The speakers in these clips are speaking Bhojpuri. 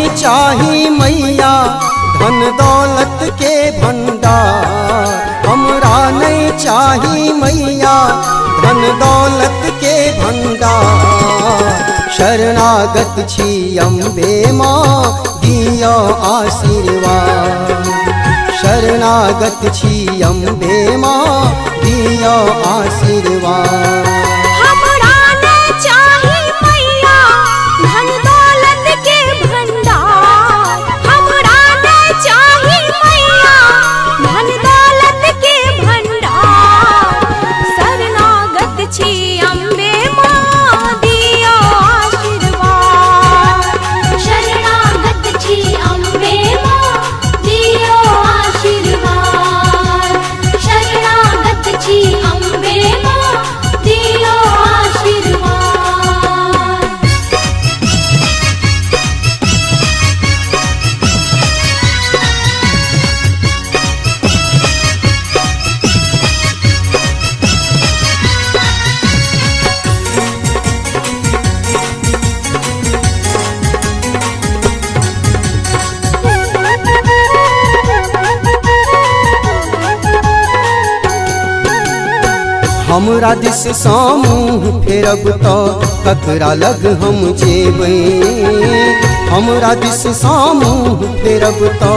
नहीं चाही मैया धन दौलत के भंडार। हमरा नहीं चाही मैया धन दौलत के भंडार। शरणागत छी अम्बे माँ दियो आशीर्वाद। शरणागत छी अम्बे माँ दियो आशीर्वाद। हमरा दिस समूह फेरब तो ककरा लग हम जेबै। हमरा दिस समूह फेरब तो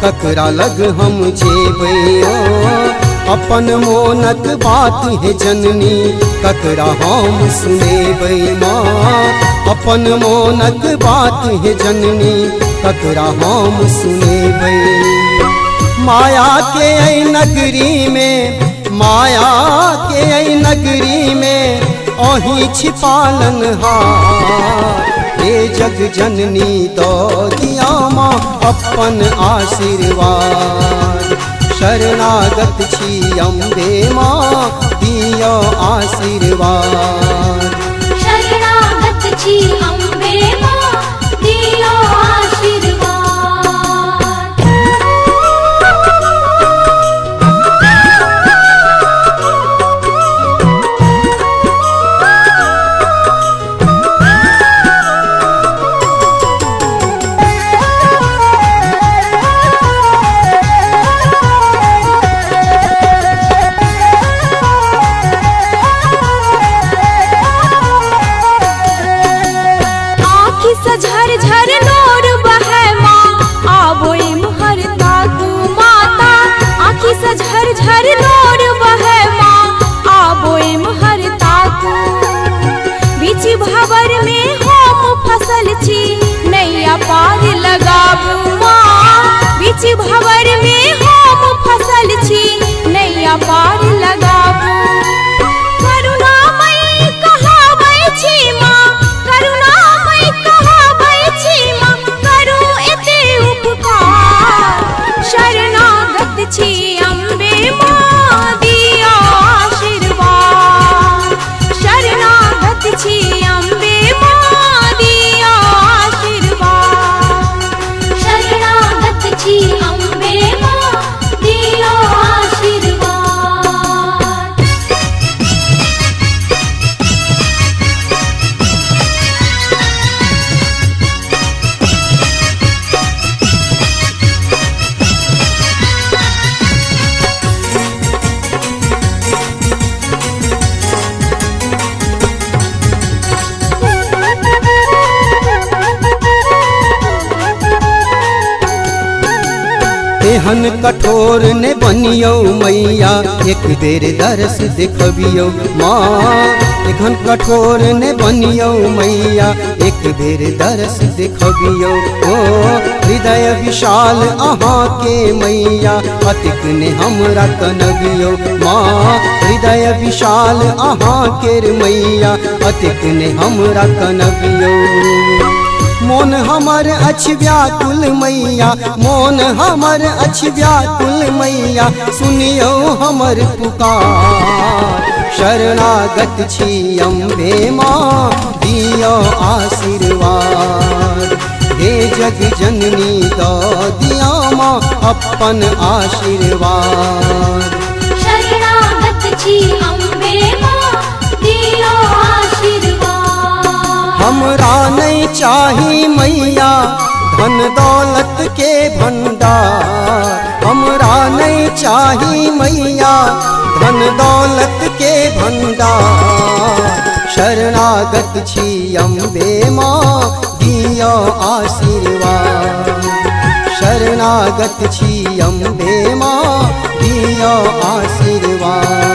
ककरा लग हम जेबै। अपन मोनक बात है जननी ककरा हम सुनेबै माँ। अपन मोनक बात है जननी ककरा हम सुनेबै। माया के ऐ नगरी में माया के ऐ नगरी में अहीं छिपालन हार। हे जग जननी दो दिया माँ अपन आशीर्वाद। शरणागत छी अम्बे माँ दियो आशीर्वाद। शरणागत छी अम्बे माँ दियो आशीर्वाद। झर झर नूर बहे माँ आबो इम्हर ताकू माता। आँखी से झर झर नूर बहे माँ आबो इम्हर ताकू। बीच भंवर में हम फसल छी नैया पार लगाबू माँ। बीच भंवर में हम फसल छी नैया पार लगाबू। करुणामयी कहाबै छी माँ करुणामयी कहाबै छी माँ करू एते उपकार। शरणागत छी अम्बे माँ दियो आशीर्वाद। शरणागत छी अम्बे माँ दियो आशीर्वाद। शरणागत छी अम्बे माँ दियो आशीर्वाद। एहन कठोर ने बनियो मैया एक बेर दरस देखबियो माँ। एहन कठोर ने बनियो मैया एक बेर दरस देखबियो। ओ हृदय विशाल अहाँ के मैया अतिक ने हमरा कनबियो माँ। हृदय विशाल अहाँ के मैया अतिक ने हमरा कनबियो। मोन हमर अछि व्याकुल मैया मोन हमर अछि व्याकुल मैया सुनियो हमर पुकार। शरणागत छी अम्बे माँ दियो आशीर्वाद। हे जग जननी दो दिया माँ अपन आशीर्वाद। शरणागत छी अम्बे माँ दियो आशीर्वाद। हमरा नहीं चाही मैया धन दौलत के भंडार हमरा नहीं चाही मैया, धन दौलत के भंडार। शरणागत छी अम्बे माँ दियो आशीर्वाद, शरणागत छी अम्बे माँ दियो आशीर्वाद।